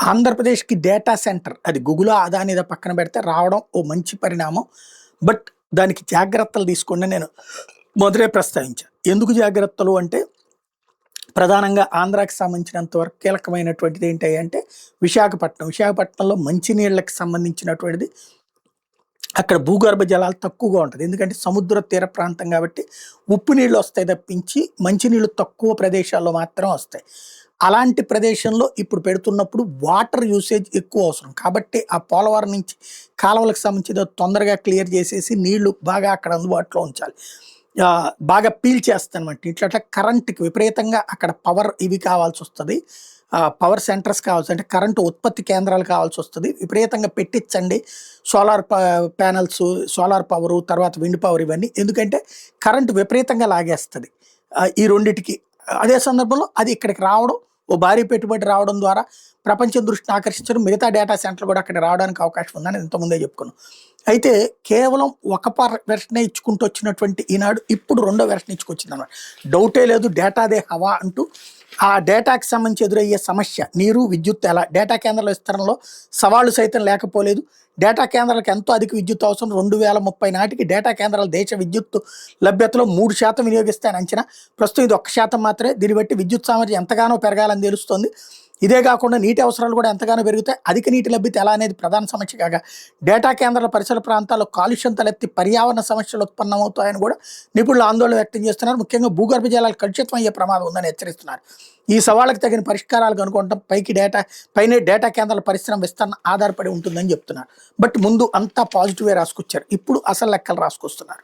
ఆంధ్రప్రదేశ్‌కి data centre అది Google, అదానిదో పక్కన పెడితే రావడం ఓ మంచి పరిణామం. బట్ దానికి జాగ్రత్తలు తీసుకోండి నేను మొదలే ప్రస్తావించా. ఎందుకు జాగ్రత్తలు అంటే ప్రధానంగా ఆంధ్రాకి సంబంధించినంత వరకు కీలకమైనటువంటిది ఏంటి అంటే విశాఖపట్నం. విశాఖపట్నంలో మంచినీళ్ళకి సంబంధించినటువంటిది అక్కడ భూగర్భ జలాలు తక్కువగా ఉంటది. ఎందుకంటే సముద్ర తీర ప్రాంతం కాబట్టి ఉప్పు నీళ్ళు వస్తాయి తప్పించి మంచినీళ్ళు తక్కువ ప్రదేశాల్లో మాత్రం వస్తాయి. అలాంటి ప్రదేశంలో ఇప్పుడు పెడుతున్నప్పుడు వాటర్ యూసేజ్ ఎక్కువ అవసరం. కాబట్టి ఆ పోలవరం నుంచి కాలువలకు సంబంధించి తొందరగా క్లియర్ చేసేసి నీళ్లు బాగా అక్కడ అందుబాటులో ఉంచాలి. బాగా పీల్చేస్తానమాట. ఇట్లా కరెంట్‌కి విపరీతంగా అక్కడ పవర్ ఇవి కావాల్సొస్తది. పవర్ సెంటర్స్ కావాల్సి అంటే కరెంటు ఉత్పత్తి కేంద్రాలు కావాల్సొస్తది. విపరీతంగా పెట్టించండి. సోలార్ ప్యానెల్స్, సోలార్ పవరు, తర్వాత విండ్ పవర్ ఇవన్నీ. ఎందుకంటే కరెంట్ విపరీతంగా లాగేస్తది. ఈ రెండిటికి. అదే సందర్భంలో అది ఇక్కడికి రావడం, ఓ భారీ పెట్టుబడి రావడం ద్వారా ప్రపంచం దృష్టిని ఆకర్షించడం, మిగతా డేటా సెంటర్లు కూడా అక్కడ రావడానికి అవకాశం ఉందని ఇంతకుముందే చెప్పుకున్నాం. అయితే కేవలం ఒక వెర్షనే ఇచ్చుకుంటూ వచ్చినటువంటి ఈనాడు ఇప్పుడు రెండో వెర్షన్ ఇచ్చుకొచ్చిందనమాట. డౌటే లేదు డేటాదే హవా అంటూ ఆ డేటాకి సంబంధించి ఎదురయ్యే సమస్య నీరు, విద్యుత్ ఎలా డేటా కేంద్రాల విస్తరణలో సవాళ్లు సైతం లేకపోలేదు. డేటా కేంద్రాలకు ఎంతో అధిక విద్యుత్ అవసరం. 2030 నాటికి డేటా కేంద్రాలు దేశ విద్యుత్ లభ్యతలో 3% వినియోగిస్తాయని అంచనా. ప్రస్తుతం ఇది 1% మాత్రమే. దీన్ని బట్టి విద్యుత్ సామర్థ్యం ఎంతగానో పెరగాలని తెలుస్తోంది. ఇదే కాకుండా నీటి అవసరాలు కూడా ఎంతగానో పెరుగుతాయి. అధిక నీటి లభ్యత ఎలా అనేది ప్రధాన సమస్య కాగా డేటా కేంద్రాల పరిసర ప్రాంతాల్లో కాలుష్యం తలెత్తి పర్యావరణ సమస్యలు ఉత్పన్నమవుతాయని కూడా నిపుణులు ఆందోళన వ్యక్తం చేస్తున్నారు. ముఖ్యంగా భూగర్భ జలాలు కలుషితం అయ్యే ప్రమాదం ఉందని హెచ్చరిస్తున్నారు. ఈ సవాళ్ళకి తగిన పరిష్కారాలు కనుక్కోవడం పైనే డేటా కేంద్రాల పరిశ్రమ విస్తరణ ఆధారపడి ఉంటుందని చెప్తున్నారు. బట్ ముందు అంతా పాజిటివే రాసుకొచ్చారు. ఇప్పుడు అసలు లెక్కలు రాసుకొస్తున్నారు.